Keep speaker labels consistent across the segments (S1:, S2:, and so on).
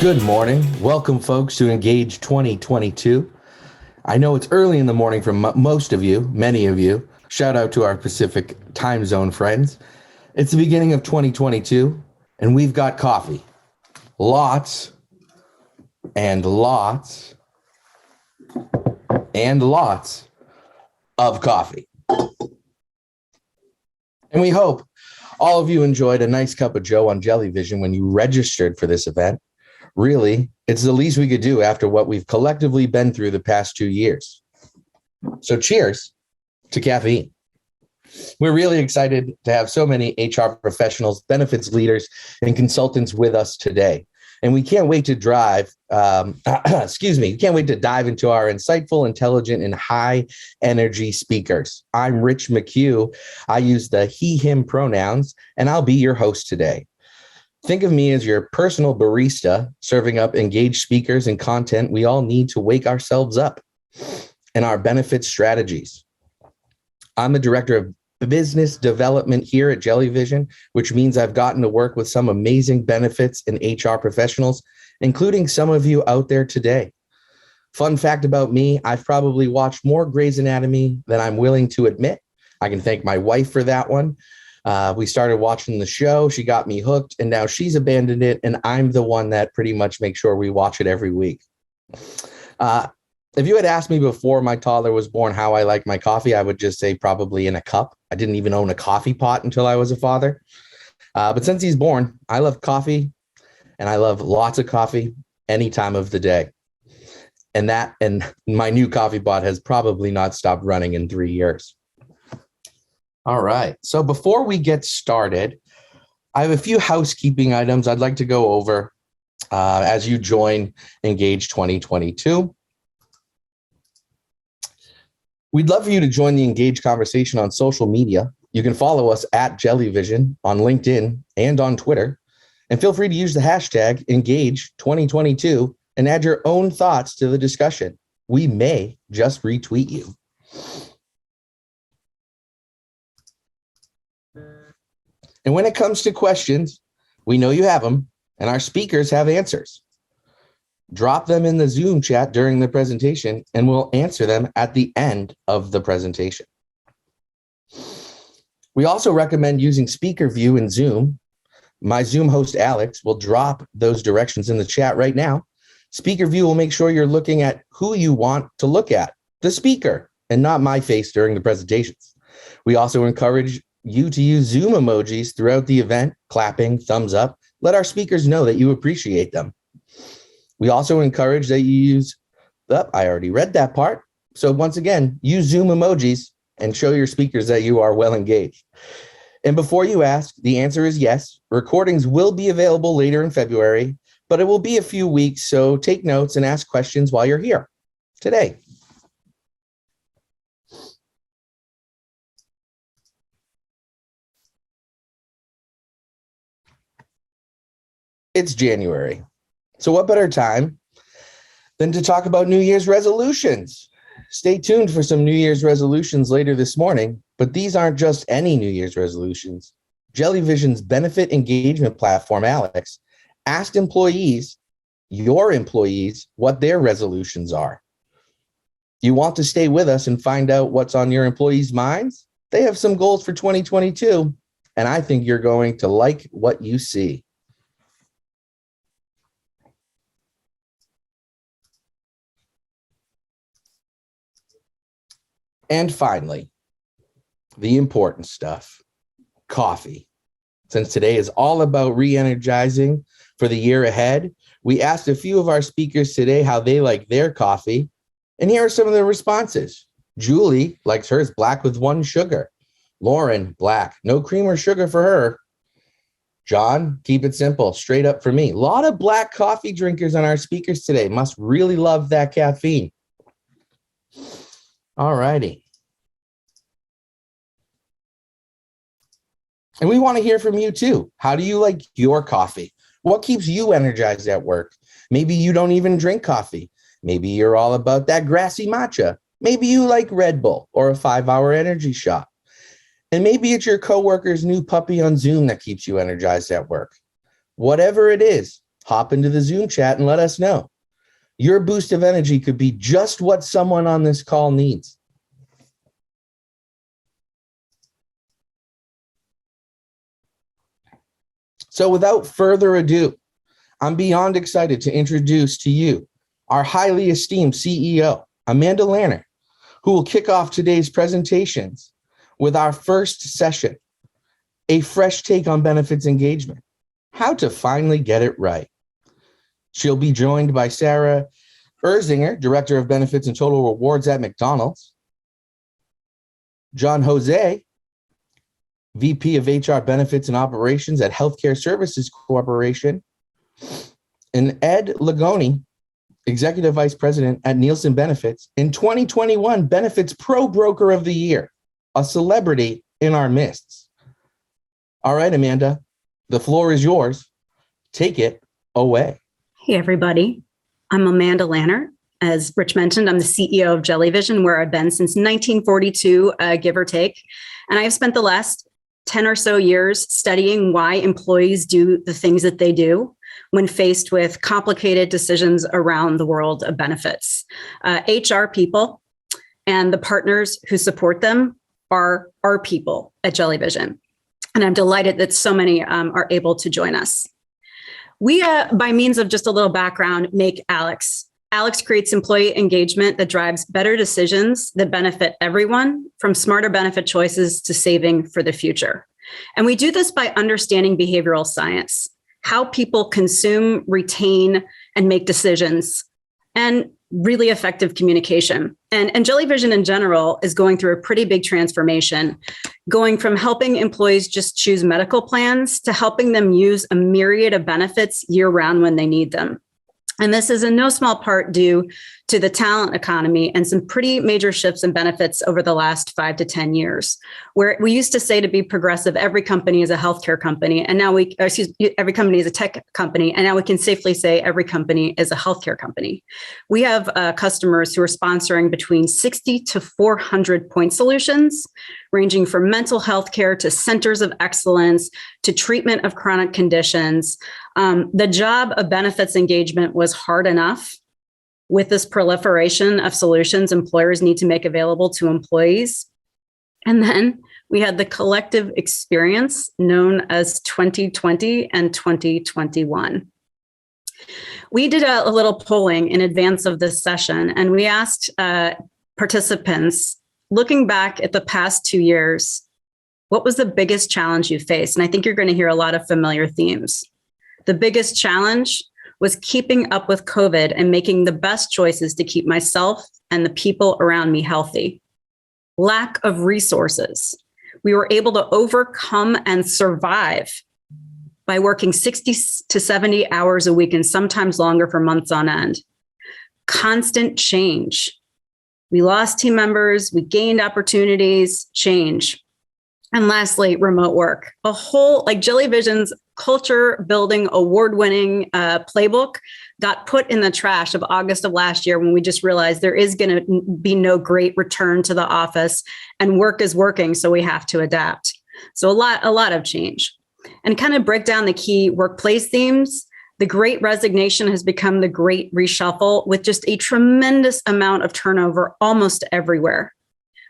S1: Good morning. Welcome, folks, to Engage 2022. I know it's early in the morning for most of you, many of you. Shout out to our Pacific time zone friends. It's the beginning of 2022, and we've got coffee. Lots and lots and lots of coffee. And we hope all of you enjoyed a nice cup of Joe on Jellyvision when you registered for this event. Really, it's the least we could do after what we've collectively been through the past 2 years. So cheers to caffeine. We're really excited to have so many HR professionals, benefits leaders, and consultants with us today. And we can't wait to we can't wait to dive into our insightful, intelligent, and high energy speakers. I'm Rich McHugh. I use the he, him pronouns, and I'll be your host today. Think of me as your personal barista, serving up engaged speakers and content we all need to wake ourselves up and our benefit strategies. I'm the director of business development here at Jellyvision, which means I've gotten to work with some amazing benefits and HR professionals, including some of you out there today. Fun fact about me, I've probably watched more Grey's Anatomy than I'm willing to admit. I can thank my wife for that one. We started watching the show. She got me hooked, and now she's abandoned it, and I'm the one that pretty much makes sure we watch it every week. If you had asked me before my toddler was born how I like my coffee, I would just say probably in a cup. I didn't even own a coffee pot until I was a father. But since he's born, I love coffee, and I love lots of coffee any time of the day. And my new coffee pot has probably not stopped running in 3 years. All right. So before we get started, I have a few housekeeping items I'd like to go over as you join Engage 2022. We'd love for you to join the Engage conversation on social media. You can follow us at Jellyvision on LinkedIn and on Twitter. And feel free to use the hashtag Engage 2022 and add your own thoughts to the discussion. We may just retweet you. And when it comes to questions, we know you have them, and our speakers have answers. Drop them in the Zoom chat during the presentation, and we'll answer them at the end of the presentation. We also recommend using Speaker View in Zoom. My Zoom host, Alex, will drop those directions in the chat right now. Speaker View will make sure you're looking at who you want to look at, the speaker, and not my face during the presentations. We also encourage you to use Zoom emojis throughout the event, clapping, thumbs up. Let our speakers know that you appreciate them. We also encourage that you use, I already read that part. So once again, use Zoom emojis and show your speakers that you are well engaged. And before you ask, the answer is yes. Recordings will be available later in February, but it will be a few weeks. So take notes and ask questions while you're here today. It's January. So what better time than to talk about New Year's resolutions? Stay tuned for some New Year's resolutions later this morning, but these aren't just any New Year's resolutions. Jellyvision's benefit engagement platform, Alex, asked your employees, what their resolutions are. You want to stay with us and find out what's on your employees' minds? They have some goals for 2022, and I think you're going to like what you see. And finally, the important stuff, coffee. Since today is all about re-energizing for the year ahead, we asked a few of our speakers today how they like their coffee, and here are some of the responses. Julie likes hers black with 1 sugar. Lauren, black, no cream or sugar for her. John, keep it simple, straight up for me. A lot of black coffee drinkers on our speakers today. Must really love that caffeine. All righty. And we want to hear from you too. How do you like your coffee? What keeps you energized at work? Maybe you don't even drink coffee. Maybe you're all about that grassy matcha. Maybe you like Red Bull or a 5-hour energy shot. And maybe it's your coworker's new puppy on Zoom that keeps you energized at work. Whatever it is, hop into the Zoom chat and let us know. Your boost of energy could be just what someone on this call needs. So without further ado, I'm beyond excited to introduce to you our highly esteemed CEO, Amanda Lannert, who will kick off today's presentations with our first session, a fresh take on benefits engagement, how to finally get it right. She'll be joined by Sarah Erzinger, Director of Benefits and Total Rewards at McDonald's, John Hosea, VP of HR Benefits and Operations at Healthcare Services Corporation, and Ed Ligonde, Executive Vice President at Nielsen Benefits, in 2021 Benefits Pro Broker of the Year, a celebrity in our midst. All right, Amanda, the floor is yours. Take it away.
S2: Hey, everybody. I'm Amanda Lannert. As Rich mentioned, I'm the CEO of Jellyvision, where I've been since 1942, give or take. And I've spent the last 10 or so years studying why employees do the things that they do when faced with complicated decisions around the world of benefits. HR people and the partners who support them are our people at Jellyvision. And I'm delighted that so many are able to join us. We, by means of just a little background, make Alex. Alex creates employee engagement that drives better decisions that benefit everyone, from smarter benefit choices to saving for the future. And we do this by understanding behavioral science, how people consume, retain, and make decisions, and really effective communication. And Jellyvision in general is going through a pretty big transformation, going from helping employees just choose medical plans to helping them use a myriad of benefits year-round when they need them. And this is in no small part due to the talent economy and some pretty major shifts in benefits over the last 5 to 10 years, where we used to say to be progressive, every company is a healthcare company. And now every company is a tech company. And now we can safely say every company is a healthcare company. We have customers who are sponsoring between 60 to 400 point solutions, ranging from mental health care to centers of excellence to treatment of chronic conditions. The job of benefits engagement was hard enough. With this proliferation of solutions employers need to make available to employees. And then we had the collective experience known as 2020 and 2021. We did a little polling in advance of this session, and we asked participants, looking back at the past 2 years, what was the biggest challenge you faced? And I think you're going to hear a lot of familiar themes. The biggest challenge was keeping up with COVID and making the best choices to keep myself and the people around me healthy. Lack of resources. We were able to overcome and survive by working 60 to 70 hours a week and sometimes longer for months on end. Constant change. We lost team members, we gained opportunities, change. And lastly, remote work. A whole, like Jellyvision's culture building award-winning playbook got put in the trash of August of last year when we just realized there is going to be no great return to the office and work is working, so we have to adapt. So a lot of change. And kind of break down the key workplace themes. The Great Resignation has become the Great Reshuffle, with just a tremendous amount of turnover almost everywhere,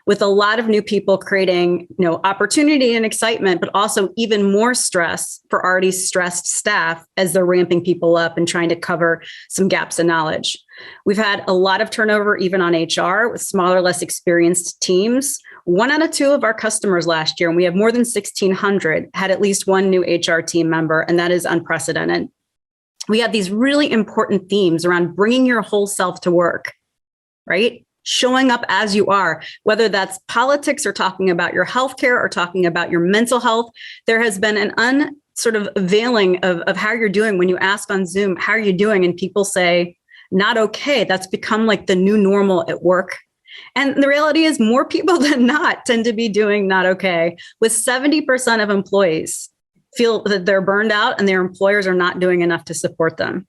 S2: with a lot of new people creating, opportunity and excitement, but also even more stress for already stressed staff as they're ramping people up and trying to cover some gaps in knowledge. We've had a lot of turnover even on HR with smaller, less experienced teams. 1 out of 2 of our customers last year, and we have more than 1,600, had at least one new HR team member, and that is unprecedented. We have these really important themes around bringing your whole self to work, right? Showing up as you are, whether that's politics or talking about your healthcare or talking about your mental health. There has been an veiling of how you're doing when you ask on Zoom, how are you doing? And people say, not okay. That's become like the new normal at work. And the reality is more people than not tend to be doing not okay, with 70% of employees feel that they're burned out and their employers are not doing enough to support them.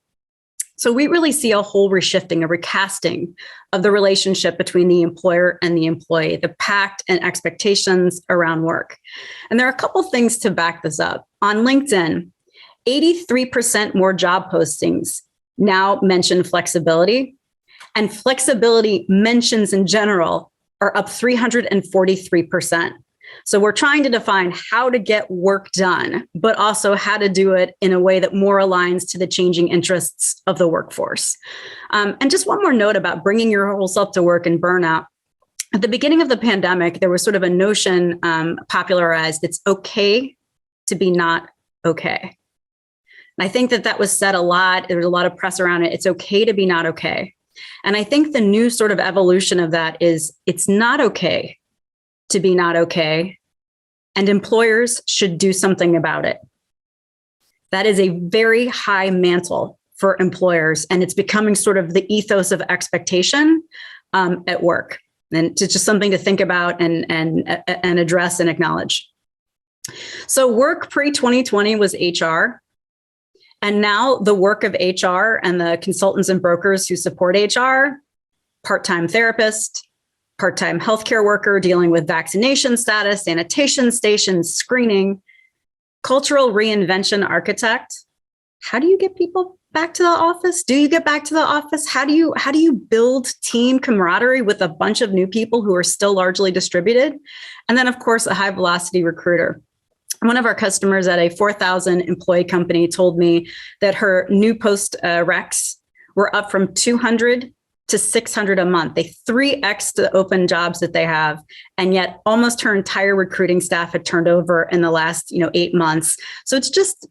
S2: So we really see a whole reshifting, a recasting of the relationship between the employer and the employee, the pact and expectations around work. And there are a couple things to back this up. On LinkedIn, 83% more job postings now mention flexibility, and flexibility mentions in general are up 343%. So we're trying to define how to get work done, but also how to do it in a way that more aligns to the changing interests of the workforce. And just one more note about bringing your whole self to work and burnout. At the beginning of the pandemic, there was sort of a notion popularized, it's okay to be not okay. And I think that was said a lot. There was a lot of press around it. It's okay to be not okay. And I think the new sort of evolution of that is it's not okay to be not okay, and employers should do something about it. That is a very high mantle for employers, and it's becoming sort of the ethos of expectation at work. And it's just something to think about and address and acknowledge. So work pre-2020 was HR. And now the work of HR and the consultants and brokers who support HR, part-time therapist, part-time healthcare worker dealing with vaccination status, sanitation stations, screening, cultural reinvention architect. How do you get people back to the office? Do you get back to the office? How do you build team camaraderie with a bunch of new people who are still largely distributed? And then, of course, a high velocity recruiter. One of our customers at a 4,000 employee company told me that her new post recs were up from 200 to 600 a month. They 3x the open jobs that they have. And yet almost her entire recruiting staff had turned over in the last 8 months. So it's just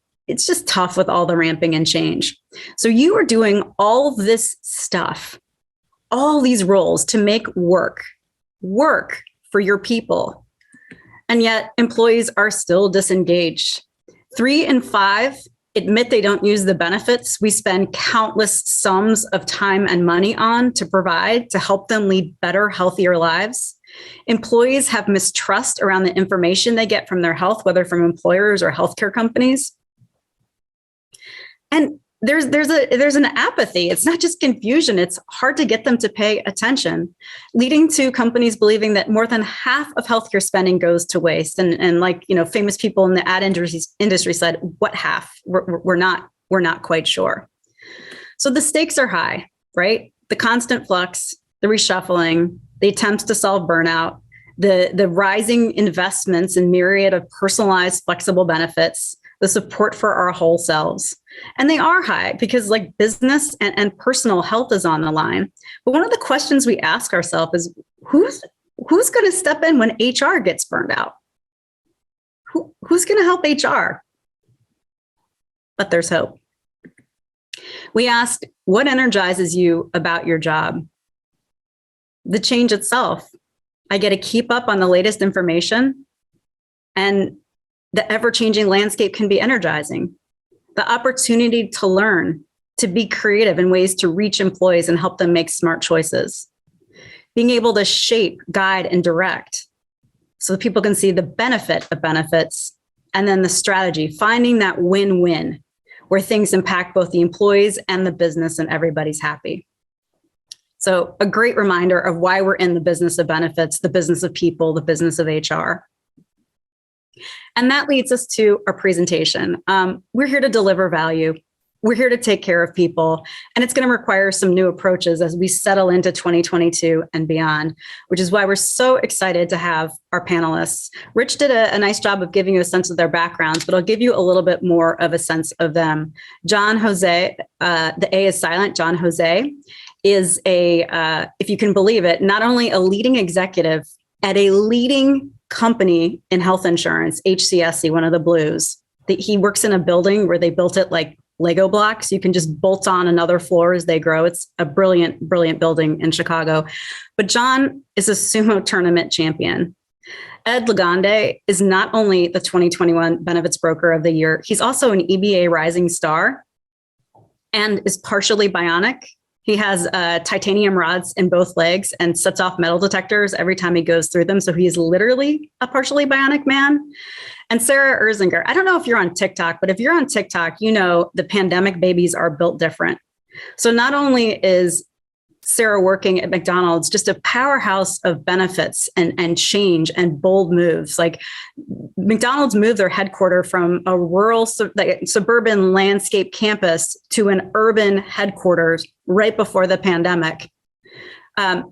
S2: tough with all the ramping and change. So you are doing all of this stuff, all these roles to make work for your people. And yet employees are still disengaged. 3 in 5 admit they don't use the benefits we spend countless sums of time and money on to provide to help them lead better, healthier lives. Employees have mistrust around the information they get from their health, whether from employers or healthcare companies. And there's an apathy. It's not just confusion. It's hard to get them to pay attention, leading to companies believing that more than half of healthcare spending goes to waste. And like, famous people in the ad industry said, what half? We're not quite sure. So the stakes are high, right? The constant flux, the reshuffling, the attempts to solve burnout, the rising investments in myriad of personalized, flexible benefits, the support for our whole selves. And they are high because like business and personal health is on the line. But one of the questions we ask ourselves is who's going to step in when HR gets burned out? Who's going to help HR? But there's hope. We asked, what energizes you about your job? The change itself. I get to keep up on the latest information, and the ever-changing landscape can be energizing. The opportunity to learn, to be creative in ways to reach employees and help them make smart choices. Being able to shape, guide, and direct so that people can see the benefit of benefits, and then the strategy, finding that win-win where things impact both the employees and the business and everybody's happy. So a great reminder of why we're in the business of benefits, the business of people, the business of HR. And that leads us to our presentation. We're here to deliver value. We're here to take care of people. And it's going to require some new approaches as we settle into 2022 and beyond, which is why we're so excited to have our panelists. Rich did a nice job of giving you a sense of their backgrounds, but I'll give you a little bit more of a sense of them. John Hosea, the A is silent, John Hosea is if you can believe it, not only a leading executive at a leading company in health insurance, HCSC, one of the blues. He works in a building where they built it like Lego blocks. You can just bolt on another floor as they grow. It's a brilliant, brilliant building in Chicago. But John is a sumo tournament champion. Ed Ligonde is not only the 2021 Benefits Broker of the Year, he's also an EBA Rising Star and is partially bionic. He has titanium rods in both legs and sets off metal detectors every time he goes through them. So he's literally a partially bionic man. And Sarah Erzinger, I don't know if you're on TikTok, but if you're on TikTok, the pandemic babies are built different. So not only is Sarah working at McDonald's, just a powerhouse of benefits and change and bold moves. Like McDonald's moved their headquarters from a rural suburban landscape campus to an urban headquarters right before the pandemic.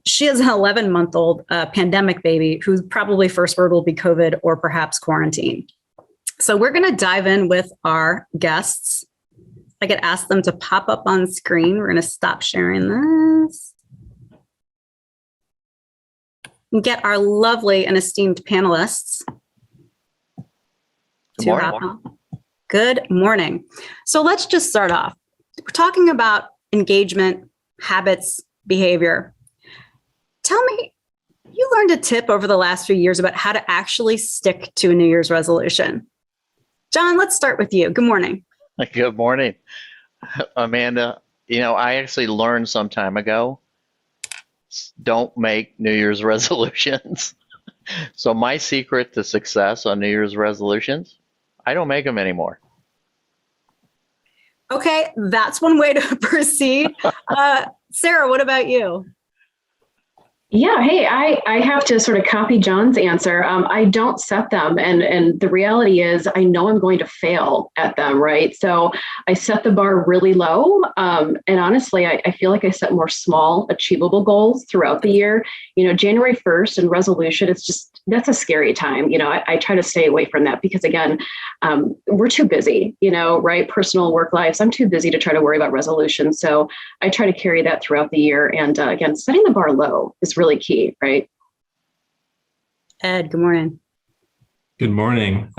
S2: She has an 11-month-old pandemic baby whose probably first word will be COVID or perhaps quarantine. So we're going to dive in with our guests. I could ask them to pop up on screen. We're going to stop sharing this. And get our lovely and esteemed panelists.
S3: Good morning.
S2: Good morning. So let's just start off. We're talking about engagement, habits, behavior. Tell me, you learned a tip over the last few years about how to actually stick to a New Year's resolution. John, let's start with you. Good morning.
S3: Good morning, Amanda. I actually learned some time ago, don't make New Year's resolutions. So my secret to success on New Year's resolutions, I don't make them anymore.
S2: Okay, that's one way to proceed. Sarah, what about you?
S4: Yeah, hey, I have to sort of copy John's answer. I don't set them. And the reality is I know I'm going to fail at them, right? So I set the bar really low. And honestly, I feel like I set more small, achievable goals throughout the year. January 1st and resolution, that's a scary time. I try to stay away from that because again, we're too busy, right? Personal work lives. I'm too busy to try to worry about resolutions. So I try to carry that throughout the year. And again, setting the bar low is really key, right?
S2: Ed, good morning.
S5: Good morning.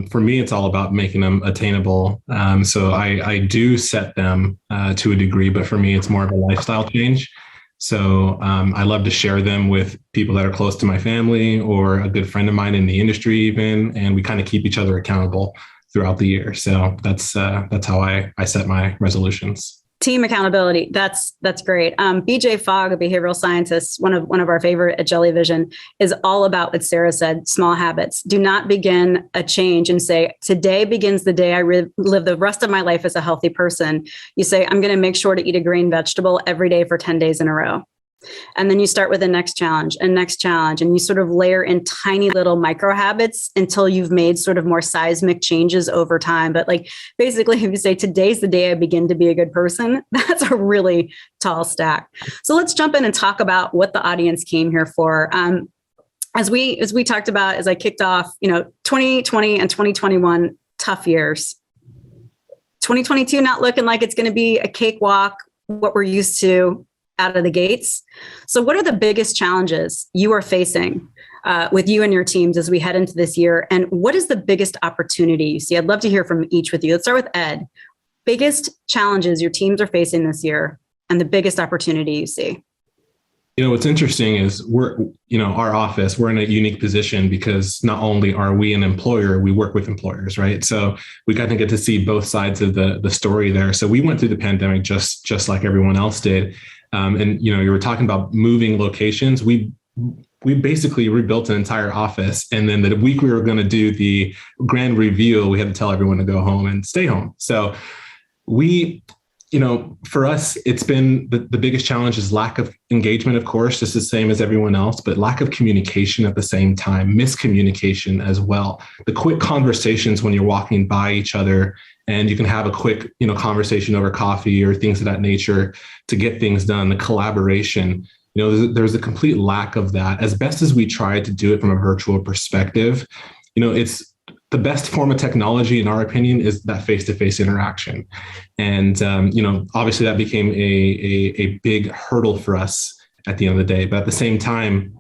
S5: For me, it's all about making them attainable. So I do set them to a degree, but for me, it's more of a lifestyle change. So I love to share them with people that are close to my family or a good friend of mine in the industry even, and we kind of keep each other accountable throughout the year. So that's how I set my resolutions.
S2: Team accountability. That's great. BJ Fogg, a behavioral scientist, one of our favorite at Jellyvision, is all about what Sarah said, small habits. Do not begin a change and say, today begins the day I live the rest of my life as a healthy person. You say, I'm going to make sure to eat a green vegetable every day for 10 days in a row. And then you start with the next challenge and next challenge, and you sort of layer in tiny little micro habits until you've made sort of more seismic changes over time. But like basically, if you say today's the day I begin to be a good person, that's a really tall stack. So let's jump in and talk about what the audience came here for. As we talked about, as I kicked off, 2020 and 2021, tough years. 2022 not looking like it's going to be a cakewalk, what we're used to out of the gates. So what are the biggest challenges you are facing with you and your teams as we head into this year? And what is the biggest opportunity you see? I'd love to hear from each with you. Let's start with Ed. Biggest challenges your teams are facing this year and the biggest opportunity you see.
S5: What's interesting is our office, we're in a unique position because not only are we an employer, we work with employers, right? So we kind of get to see both sides of the story there. So we went through the pandemic just like everyone else did. And you were talking about moving locations. We basically rebuilt an entire office. And then the week we were going to do the grand reveal, we had to tell everyone to go home and stay home. So for us, it's been the biggest challenge is lack of engagement, of course, just the same as everyone else, but lack of communication at the same time, miscommunication as well. The quick conversations when you're walking by each other and you can have a quick, conversation over coffee or things of that nature to get things done, the collaboration, there's a complete lack of that. As best as we try to do it from a virtual perspective, it's the best form of technology, in our opinion, is that face-to-face interaction. And, obviously that became a big hurdle for us at the end of the day. But at the same time,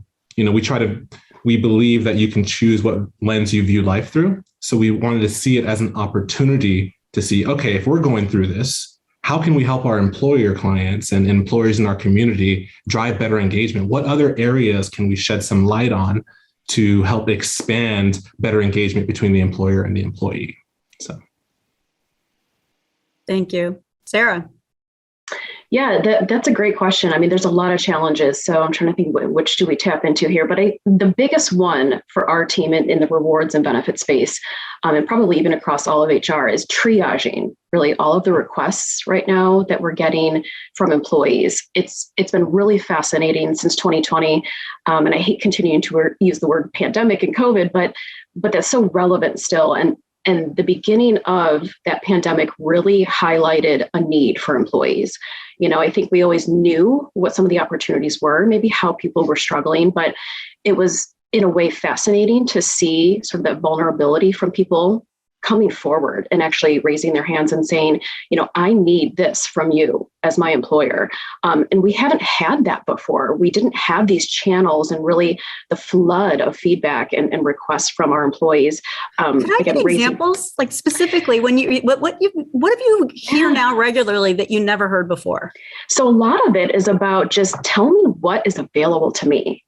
S5: we believe that you can choose what lens you view life through. So we wanted to see it as an opportunity to see, okay, if we're going through this, how can we help our employer clients and employers in our community drive better engagement? What other areas can we shed some light on to help expand better engagement between the employer and the employee? So,
S2: thank you. Sarah.
S4: Yeah, that's a great question. I mean, there's a lot of challenges. So I'm trying to think which do we tap into here. But the biggest one for our team in the rewards and benefit space, and probably even across all of HR, is triaging really all of the requests right now that we're getting from employees. It's been really fascinating since 2020. And I hate continuing to use the word pandemic and COVID, but that's so relevant still. And the beginning of that pandemic really highlighted a need for employees. I think we always knew what some of the opportunities were, maybe how people were struggling, but it was in a way fascinating to see sort of that vulnerability from people coming forward and actually raising their hands and saying, I need this from you as my employer. And we haven't had that before. We didn't have these channels and really the flood of feedback and requests from our employees.
S2: Can I get examples, like specifically when what have you hear now regularly that you never heard before?
S4: So a lot of it is about just tell me what is available to me.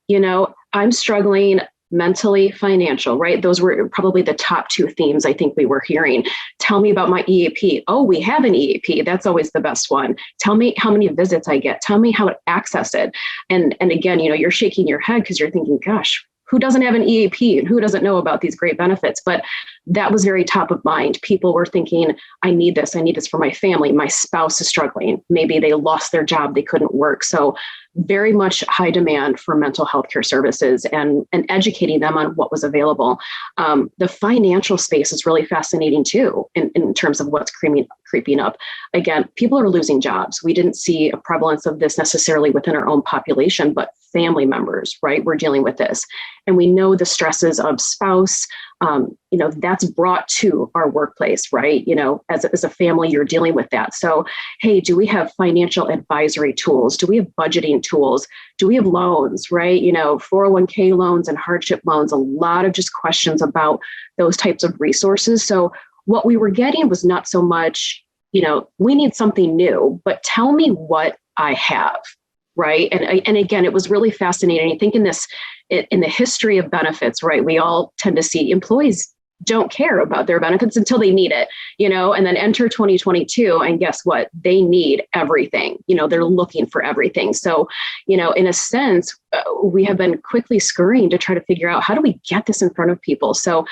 S4: I'm struggling mentally, financial, right? Those were probably the top two themes I think we were hearing. Tell me about my EAP. Oh, we have an EAP. That's always the best one. Tell me how many visits I get. Tell me how to access it. And again, you're shaking your head because you're thinking, gosh, who doesn't have an EAP and who doesn't know about these great benefits? But that was very top of mind. People were thinking, I need this for my family. My spouse is struggling. Maybe they lost their job. They couldn't work. So very much high demand for mental health care services and educating them on what was available. The financial space is really fascinating too, in terms of what's creeping up. Again, people are losing jobs. We didn't see a prevalence of this necessarily within our own population, but family members, right? We're dealing with this. And we know the stresses of spouse, that's brought to our workplace, right? As a family, you're dealing with that. So, hey, do we have financial advisory tools? Do we have budgeting tools? Do we have loans, right? 401k loans and hardship loans, a lot of just questions about those types of resources. So what we were getting was not so much, we need something new, but tell me what I have. Right. And again, it was really fascinating. I think in the history of benefits, right, we all tend to see employees don't care about their benefits until they need it, and then enter 2022. And guess what? They need everything. They're looking for everything. So, in a sense, we have been quickly scurrying to try to figure out how do we get this in front of people. So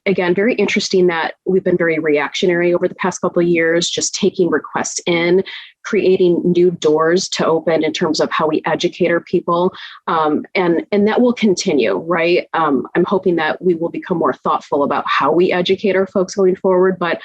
S4: again, very interesting that we've been very reactionary over the past couple of years, just taking requests in, creating new doors to open in terms of how we educate our people. And that will continue, right? I'm hoping that we will become more thoughtful about how we educate our folks going forward. But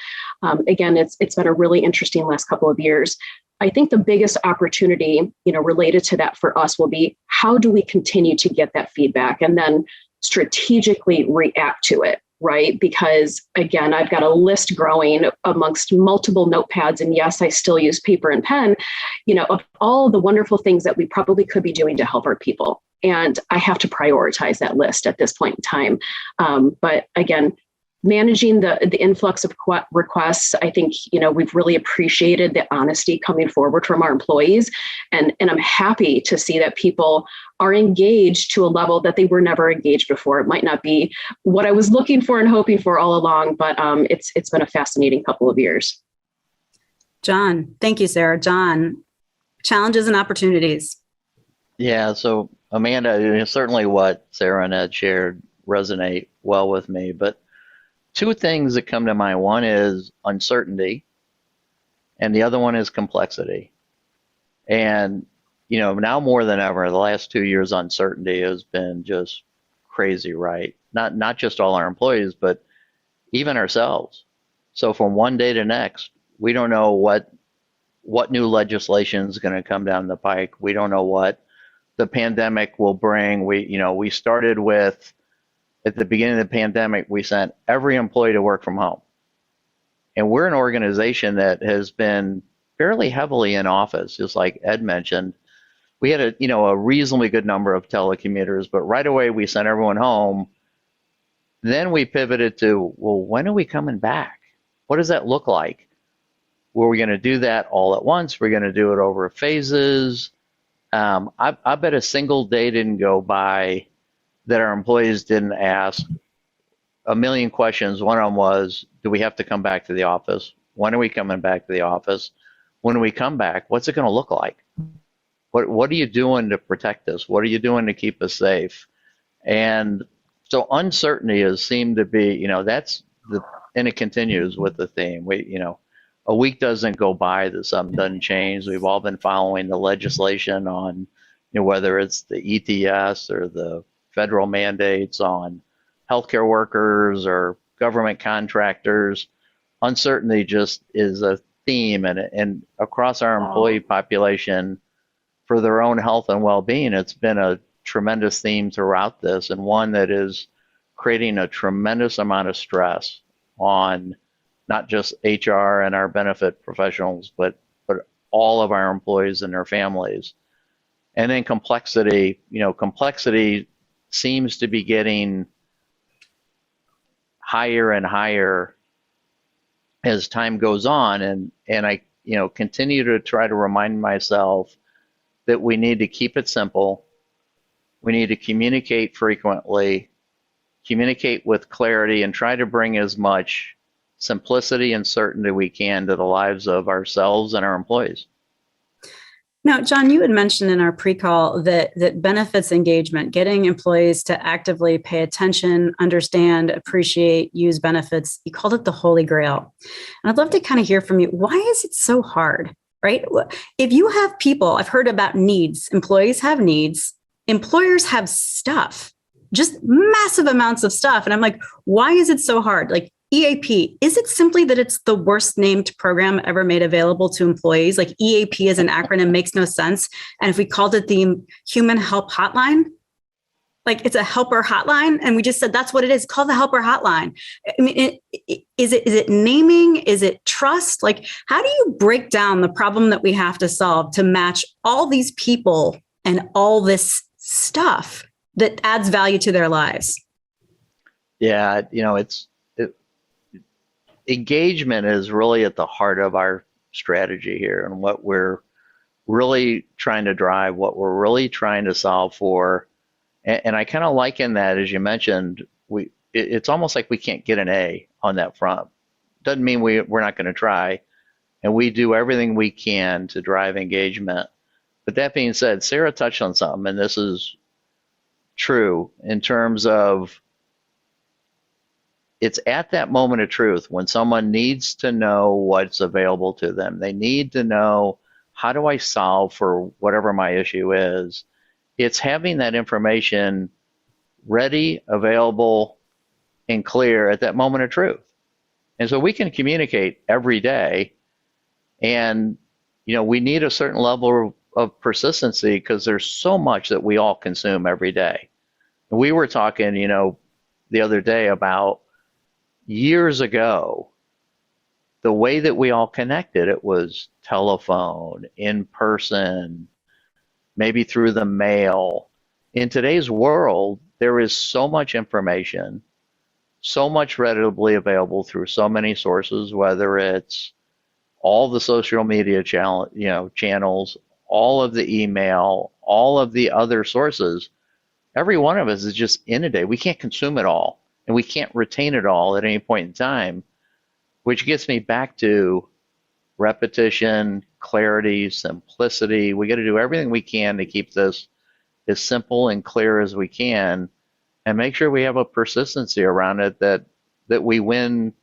S4: again, it's been a really interesting last couple of years. I think the biggest opportunity, related to that for us will be how do we continue to get that feedback and then strategically react to it, right? Because again, I've got a list growing amongst multiple notepads. And yes, I still use paper and pen, of all the wonderful things that we probably could be doing to help our people. And I have to prioritize that list at this point in time. But again, managing the influx of requests, I think, we've really appreciated the honesty coming forward from our employees. And I'm happy to see that people are engaged to a level that they were never engaged before. It might not be what I was looking for and hoping for all along, but it's been a fascinating couple of years.
S2: John, thank you, Sarah. John, challenges and opportunities.
S3: Yeah, so Amanda, certainly what Sarah and Ed shared resonate well with me, but two things that come to mind. One is uncertainty, and the other one is complexity. And, now more than ever, the last 2 years, uncertainty has been just crazy, right? Not just all our employees, but even ourselves. So from one day to next, we don't know what new legislation is going to come down the pike. We don't know what the pandemic will bring. We started with, at the beginning of the pandemic, we sent every employee to work from home. And we're an organization that has been fairly heavily in office, just like Ed mentioned. We had a reasonably good number of telecommuters, but right away we sent everyone home. Then we pivoted to, well, when are we coming back? What does that look like? Were we going to do that all at once? We're going to do it over phases. I bet a single day didn't go by that our employees didn't ask a million questions. One of them was, do we have to come back to the office? When are we coming back to the office? when we come back, what's it going to look like? What are you doing to protect us? What are you doing to keep us safe? And so uncertainty has seemed to be, and it continues with the theme. A week doesn't go by that something doesn't change. We've all been following the legislation on, whether it's the ETS or the federal mandates on healthcare workers or government contractors. Uncertainty just is a theme, and across our employee population for their own health and well-being, it's been a tremendous theme throughout this, and one that is creating a tremendous amount of stress on not just HR and our benefit professionals, but all of our employees and their families. And then complexity seems to be getting higher and higher as time goes on. And I, continue to try to remind myself that we need to keep it simple. We need to communicate frequently, communicate with clarity, and try to bring as much simplicity and certainty we can to the lives of ourselves and our employees.
S2: Now, John, you had mentioned in our pre-call that benefits engagement, getting employees to actively pay attention, understand, appreciate, use benefits, you called it the Holy Grail. And I'd love to kind of hear from you. Why is it so hard, right? If you have people, I've heard about needs, employees have needs, employers have stuff, just massive amounts of stuff. And I'm like, why is it so hard? Like, EAP, is it simply that it's the worst named program ever made available to employees? Like EAP as an acronym makes no sense. And if we called it the Human Help Hotline, like it's a helper hotline, and we just said that's what it is. Call the helper hotline. I mean, is it naming? Is it trust? Like, how do you break down the problem that we have to solve to match all these people and all this stuff that adds value to their lives?
S3: Yeah, engagement is really at the heart of our strategy here, and what we're really trying to drive, what we're really trying to solve for. And I kind of liken that, as you mentioned, it's almost like we can't get an A on that front. Doesn't mean we're not going to try, and we do everything we can to drive engagement. But that being said, Sarah touched on something, and this is true in terms of it's at that moment of truth when someone needs to know what's available to them. They need to know, how do I solve for whatever my issue is? It's having that information ready, available, and clear at that moment of truth. And so we can communicate every day, and we need a certain level of persistency because there's so much that we all consume every day. We were talking, the other day about years ago, the way that we all connected, it was telephone, in person, maybe through the mail. In today's world, there is so much information, so much readily available through so many sources, whether it's all the social media channels, all of the email, all of the other sources. Every one of us is just inundated. We can't consume it all, and we can't retain it all at any point in time, which gets me back to repetition, clarity, simplicity. We got to do everything we can to keep this as simple and clear as we can, and make sure we have a persistency around it that we win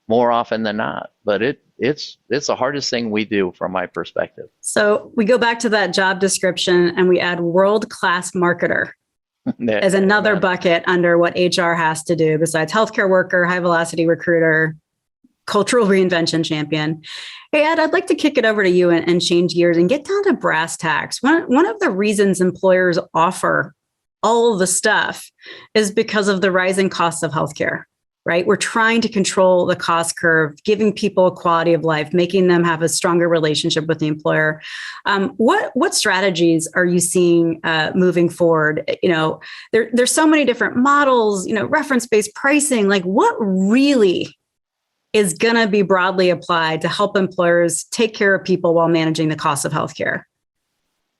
S3: more often than not. But it's the hardest thing we do from my perspective.
S2: So we go back to that job description and we add world-class marketer as another bucket under what HR has to do besides healthcare worker, high velocity recruiter, cultural reinvention champion. Hey, Ed, I'd like to kick it over to you and change gears and get down to brass tacks. One of the reasons employers offer all of the stuff is because of the rising costs of healthcare, right? We're trying to control the cost curve, giving people a quality of life, making them have a stronger relationship with the employer. What strategies are you seeing moving forward? There's so many different models, reference-based pricing. Like, what really is going to be broadly applied to help employers take care of people while managing the cost of healthcare?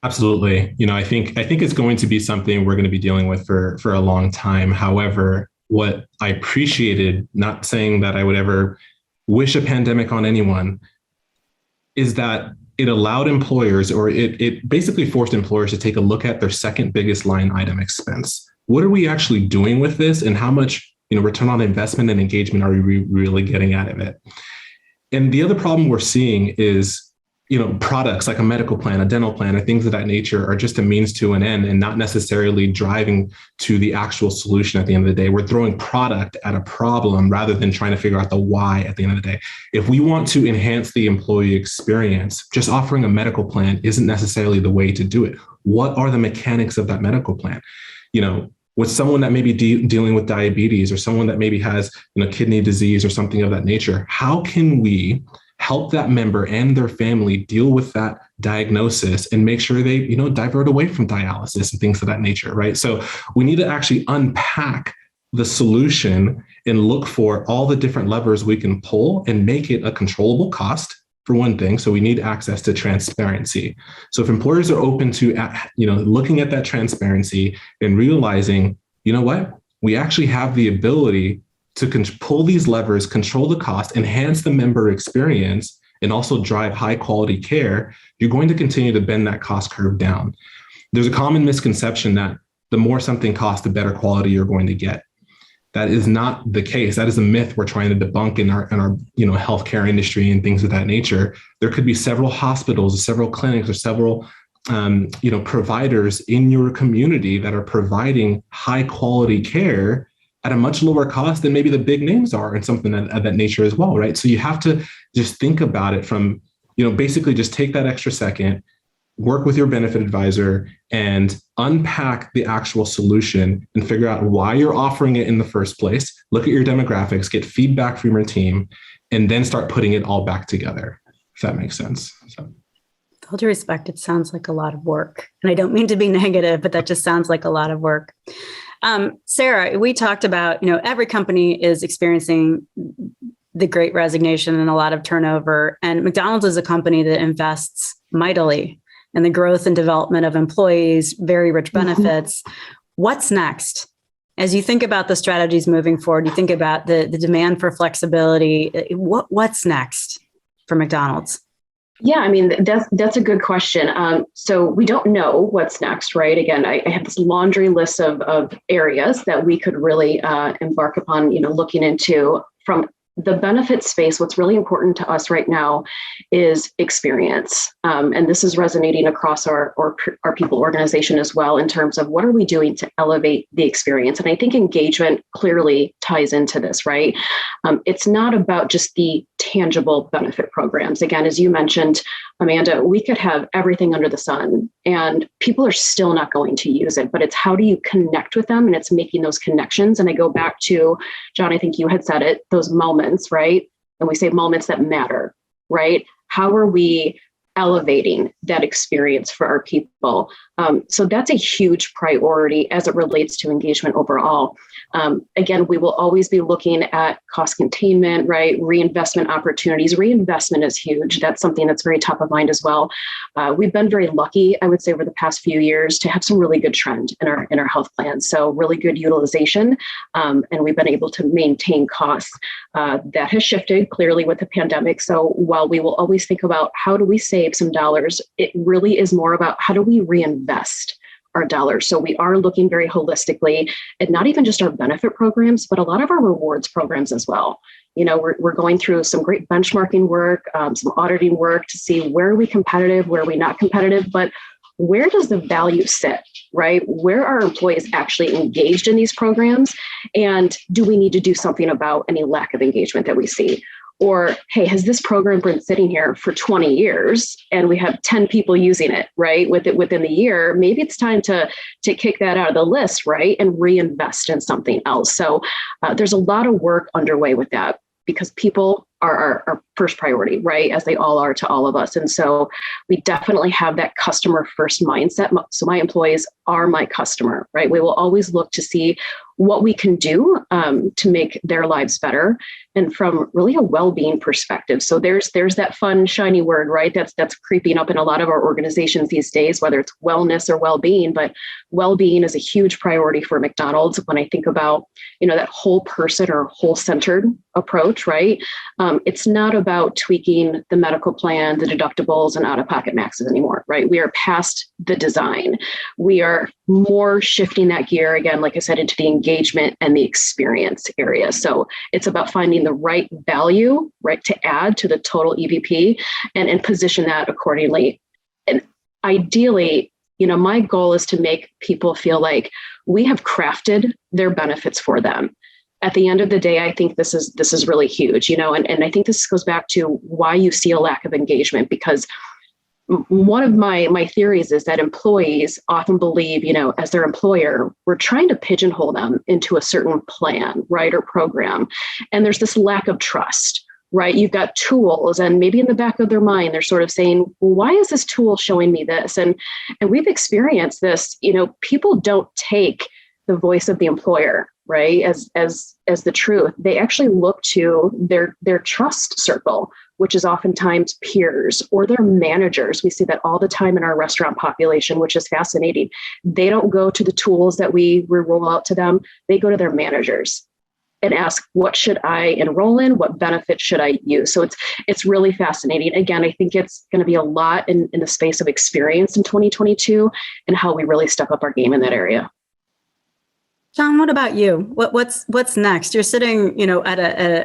S5: Absolutely. I think it's going to be something we're going to be dealing with for a long time. However, what I appreciated, not saying that I would ever wish a pandemic on anyone, is that it allowed employers, or it basically forced employers to take a look at their second biggest line item expense. What are we actually doing with this, and how much return on investment and engagement are we really getting out of it? And the other problem we're seeing is, products like a medical plan, a dental plan, or things of that nature are just a means to an end and not necessarily driving to the actual solution at the end of the day. We're throwing product at a problem rather than trying to figure out the why at the end of the day. If we want to enhance the employee experience, just offering a medical plan isn't necessarily the way to do it. What are the mechanics of that medical plan? With someone that may be dealing with diabetes, or someone that maybe has kidney disease or something of that nature, how can we help that member and their family deal with that diagnosis and make sure they divert away from dialysis and things of that nature, right? So we need to actually unpack the solution and look for all the different levers we can pull and make it a controllable cost, for one thing. So we need access to transparency. So if employers are open to looking at that transparency and realizing, what, we actually have the ability to pull these levers, control the cost, enhance the member experience, and also drive high quality care, you're going to continue to bend that cost curve down. There's a common misconception that the more something costs, the better quality you're going to get. That is not the case. That is a myth we're trying to debunk in our healthcare industry and things of that nature. There could be several hospitals, or several clinics, or several providers in your community that are providing high quality care at a much lower cost than maybe the big names are, and something of that nature as well, right? So you have to just think about it from, basically just take that extra second, work with your benefit advisor, and unpack the actual solution and figure out why you're offering it in the first place. Look at your demographics, get feedback from your team, and then start putting it all back together, if that makes sense. So.
S2: With all due respect, it sounds like a lot of work. And I don't mean to be negative, but that just sounds like a lot of work. Sarah, we talked about, every company is experiencing the great resignation and a lot of turnover. And McDonald's is a company that invests mightily in the growth and development of employees, very rich benefits. What's next? As you think about the strategies moving forward, you think about the demand for flexibility, what's next for McDonald's?
S4: Yeah, I mean, that's a good question. So we don't know what's next, right? Again, I have this laundry list of areas that we could really embark upon, looking into. From the benefit space, what's really important to us right now is experience. And this is resonating across our people organization as well, in terms of what are we doing to elevate the experience? And I think engagement clearly ties into this, right? It's not about just the tangible benefit programs. Again, as you mentioned, Amanda, we could have everything under the sun and people are still not going to use it, but it's how do you connect with them? And it's making those connections. And I go back to, John, I think you had said it, those moments, right? And we say moments that matter, right? How are we elevating that experience for our people? So that's a huge priority as it relates to engagement overall. Again, we will always be looking at cost containment, right? Reinvestment opportunities. Reinvestment is huge. That's something that's very top of mind as well. We've been very lucky, I would say, over the past few years to have some really good trend in our health plans. So really good utilization, and we've been able to maintain costs. That has shifted clearly with the pandemic. So while we will always think about how do we save some dollars, it really is more about how do we reinvest our dollars. So we are looking very holistically at not even just our benefit programs, but a lot of our rewards programs as well. We're going through some great benchmarking work, some auditing work to see where are we competitive, where are we not competitive, but where does the value sit, right? Where are employees actually engaged in these programs? And do we need to do something about any lack of engagement that we see? Or, hey, has this program been sitting here for 20 years and we have 10 people using it, right? Within the year, maybe it's time to kick that out of the list, right? And reinvest in something else. So there's a lot of work underway with that because people are our first priority, right? As they all are to all of us. And so we definitely have that customer first mindset. So my employees are my customer, right? We will always look to see what we can do to make their lives better. And from really a well-being perspective. So there's that fun, shiny word, right? That's creeping up in a lot of our organizations these days, whether it's wellness or well-being, but well-being is a huge priority for McDonald's. When I think about, that whole person or whole centered approach, right? It's not about tweaking the medical plan, the deductibles, and out-of-pocket maxes anymore, right? We are past the design. We are more shifting that gear, again, like I said, into the engagement and the experience area. So it's about finding the right value, right, to add to the total EVP and position that accordingly. And ideally, my goal is to make people feel like we have crafted their benefits for them. At the end of the day, I think this is really huge, and I think this goes back to why you see a lack of engagement, because one of my theories is that employees often believe, as their employer, we're trying to pigeonhole them into a certain plan, right, or program. And there's this lack of trust, right? You've got tools, and maybe in the back of their mind, they're sort of saying, well, why is this tool showing me this? And we've experienced this, people don't take the voice of the employer, right, as the truth. They actually look to their trust circle, which is oftentimes peers or their managers. We see that all the time in our restaurant population, which is fascinating. They don't go to the tools that we roll out to them. They go to their managers and ask, what should I enroll in? What benefits should I use? So it's really fascinating. Again, I think it's going to be a lot in the space of experience in 2022 and how we really step up our game in that area.
S2: John, what about you? What's next? You're sitting, at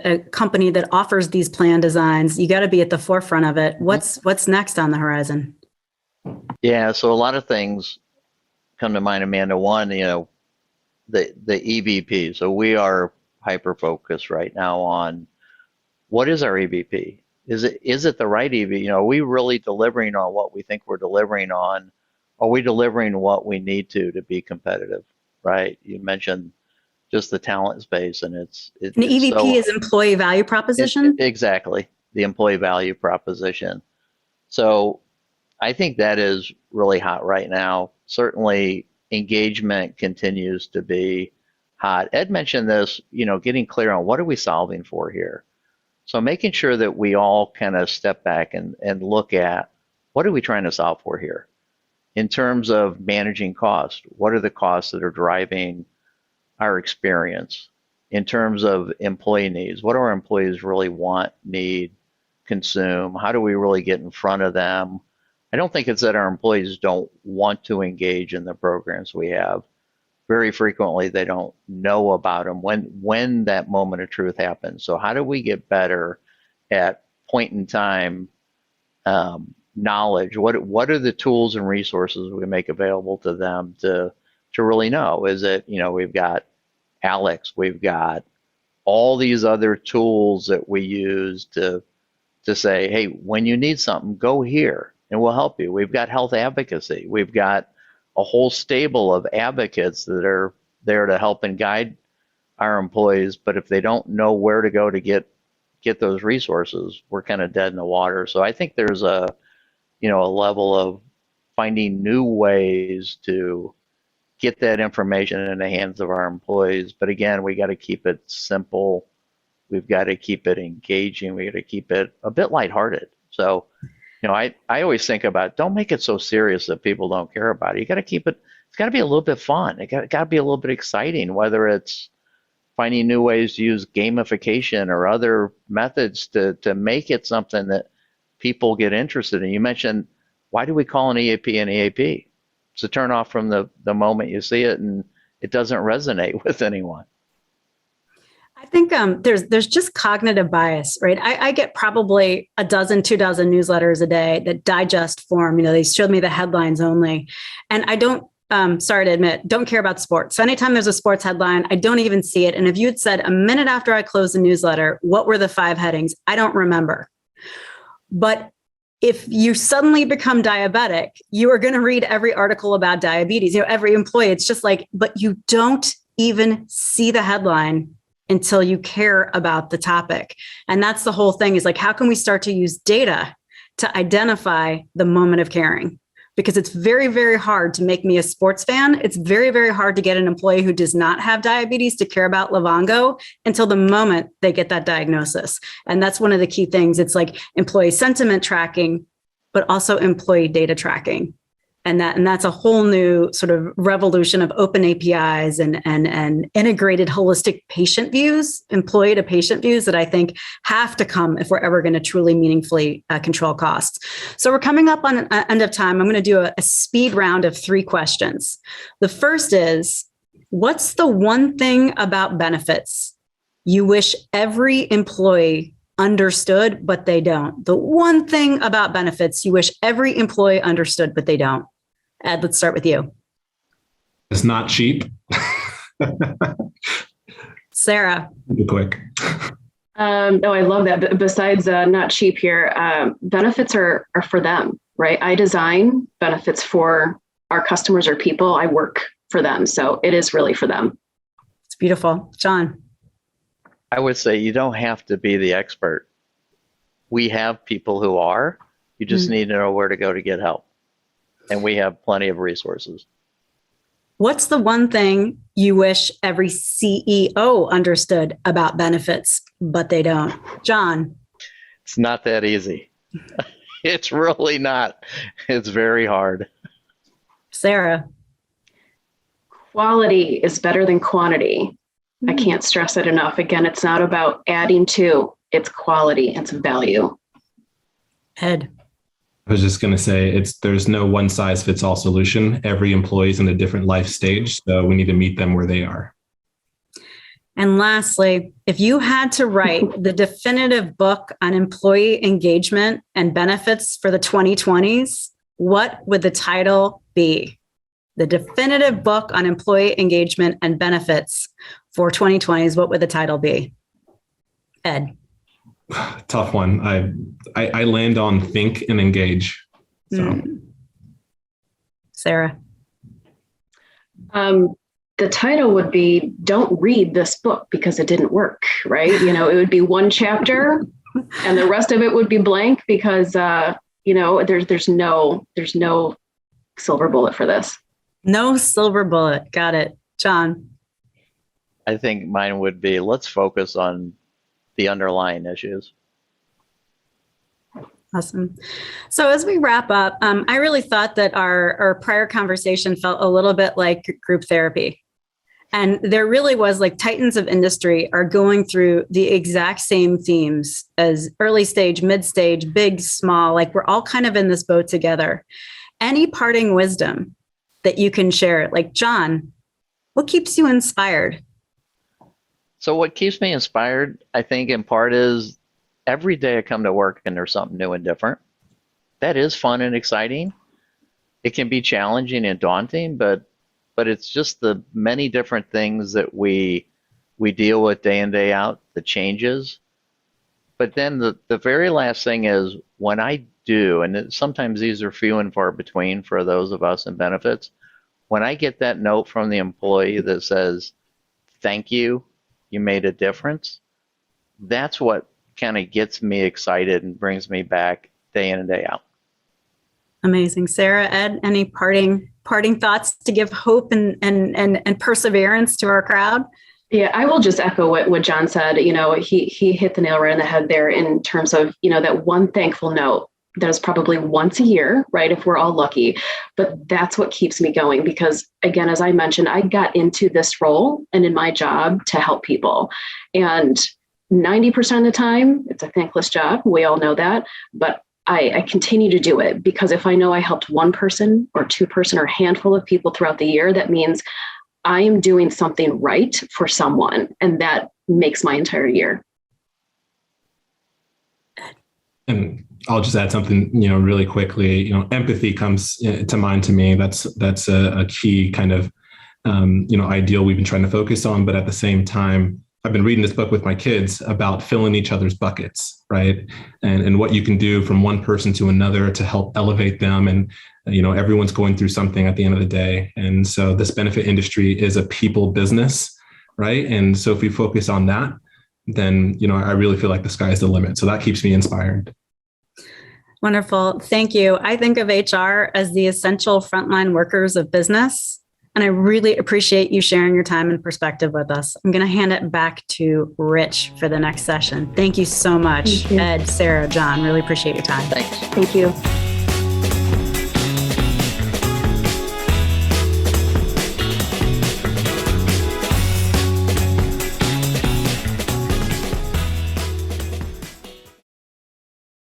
S2: a company that offers these plan designs. You got to be at the forefront of it. What's next on the horizon?
S3: Yeah, so a lot of things come to mind, Amanda. One, the EVP. So we are hyper focused right now on what is our EVP? Is it the right EVP? Are we really delivering on what we think we're delivering on? Are we delivering what we need to be competitive? Right? You mentioned just the talent space, and it's
S2: an EVP is employee value proposition.
S3: Exactly, the employee value proposition. So I think that is really hot right now. Certainly, engagement continues to be hot. Ed mentioned this, getting clear on what are we solving for here. So making sure that we all kind of step back and look at what are we trying to solve for here. In terms of managing cost, what are the costs that are driving our experience? In terms of employee needs, what do our employees really want, need, consume? How do we really get in front of them? I don't think it's that our employees don't want to engage in the programs we have. Very frequently, they don't know about them when that moment of truth happens. So how do we get better at point in time knowledge? What are the tools and resources we make available to them to really know? Is it, we've got Alex, we've got all these other tools that we use to say, hey, when you need something, go here and we'll help you. We've got health advocacy. We've got a whole stable of advocates that are there to help and guide our employees. But if they don't know where to go to get those resources, we're kind of dead in the water. So I think there's a level of finding new ways to get that information in the hands of our employees. But again, we got to keep it simple. We've got to keep it engaging. We got to keep it a bit lighthearted. So, I always think about, don't make it so serious that people don't care about it. You got to keep it, it's got to be a little bit fun. It got to be a little bit exciting, whether it's finding new ways to use gamification or other methods to make it something that people get interested in. You mentioned, why do we call an EAP an EAP? It's a turn off from the moment you see it, and it doesn't resonate with anyone.
S2: I think there's just cognitive bias, right? I get probably 2 dozen newsletters a day that digest form. They show me the headlines only, and I don't. Sorry to admit, don't care about sports. So anytime there's a sports headline, I don't even see it. And if you had said a minute after I closed the newsletter, what were the 5 headings? I don't remember. But if you suddenly become diabetic, you are going to read every article about diabetes. Every employee, it's just like, but you don't even see the headline until you care about the topic. And that's the whole thing, is like, how can we start to use data to identify the moment of caring? Because it's very, very hard to make me a sports fan. It's very, very hard to get an employee who does not have diabetes to care about Livongo until the moment they get that diagnosis. And that's one of the key things. It's like employee sentiment tracking, but also employee data tracking. And that's a whole new sort of revolution of open APIs and integrated holistic patient views, employee to patient views that I think have to come if we're ever going to truly meaningfully control costs. So we're coming up on an end of time. I'm going to do a speed round of 3 questions. The first is, what's the one thing about benefits you wish every employee understood, but they don't? The one thing about benefits you wish every employee understood, but they don't. Ed, let's start with you.
S5: It's not cheap.
S2: Sarah.
S5: Be quick.
S4: No, I love that. But besides not cheap here, benefits are for them, right? I design benefits for our customers or people. I work for them. So it is really for them.
S2: It's beautiful. John.
S3: I would say you don't have to be the expert. We have people who are. You just need to know where to go to get help. And we have plenty of resources.
S2: What's the one thing you wish every CEO understood about benefits, but they don't? John.
S3: It's not that easy. It's really not. It's very hard.
S2: Sarah.
S4: Quality is better than quantity. I can't stress it enough. Again, it's not about adding to, it's quality, it's value.
S2: Ed.
S5: I was just going to say there's no one size fits all solution. Every employee is in a different life stage, so we need to meet them where they are.
S2: And lastly, if you had to write the definitive book on employee engagement and benefits for the 2020s, what would the title be? The definitive book on employee engagement and benefits for 2020s, what would the title be? Ed.
S5: Tough one. I land on think and engage. So.
S2: Sarah.
S4: The title would be "Don't read this book because it didn't work." Right? It would be one chapter, and the rest of it would be blank because there's no silver bullet for this.
S2: No silver bullet. Got it. John.
S3: I think mine would be, let's focus on the underlying issues.
S2: Awesome. So as we wrap up, I really thought that our prior conversation felt a little bit like group therapy. And there really was, like, titans of industry are going through the exact same themes as early stage, mid stage, big, small, like we're all kind of in this boat together. Any parting wisdom that you can share? Like, John, what keeps you inspired?
S3: So what keeps me inspired, I think, in part is every day I come to work and there's something new and different. That is fun and exciting. It can be challenging and daunting, but it's just the many different things that we deal with day in, day out, the changes. But then the very last thing is when I do, and sometimes these are few and far between for those of us in benefits, when I get that note from the employee that says, "Thank you, you made a difference," that's what kind of gets me excited and brings me back day in and day out.
S2: Amazing. Sarah, Ed, any parting thoughts to give hope and perseverance to our crowd?
S4: Yeah, I will just echo what John said. He hit the nail right on the head there in terms of, that one thankful note that is probably once a year, right? If we're all lucky. But that's what keeps me going because, again, as I mentioned, I got into this role and in my job to help people. And 90% of the time, it's a thankless job. We all know that. But I continue to do it because if I know I helped one person or two person or a handful of people throughout the year, that means I am doing something right for someone. And that makes my entire year.
S5: And I'll just add something, really quickly. Empathy comes to mind to me. That's a key kind of, ideal we've been trying to focus on. But at the same time, I've been reading this book with my kids about filling each other's buckets, right? And what you can do from one person to another to help elevate them. And, everyone's going through something at the end of the day. And so this benefit industry is a people business, right? And so if we focus on that, then, I really feel like the sky is the limit. So that keeps me inspired.
S2: Wonderful. Thank you. I think of HR as the essential frontline workers of business. And I really appreciate you sharing your time and perspective with us. I'm going to hand it back to Rich for the next session. Thank you so much, Ed, Sarah, John. Really appreciate your time.
S3: Thanks.
S4: Thank you.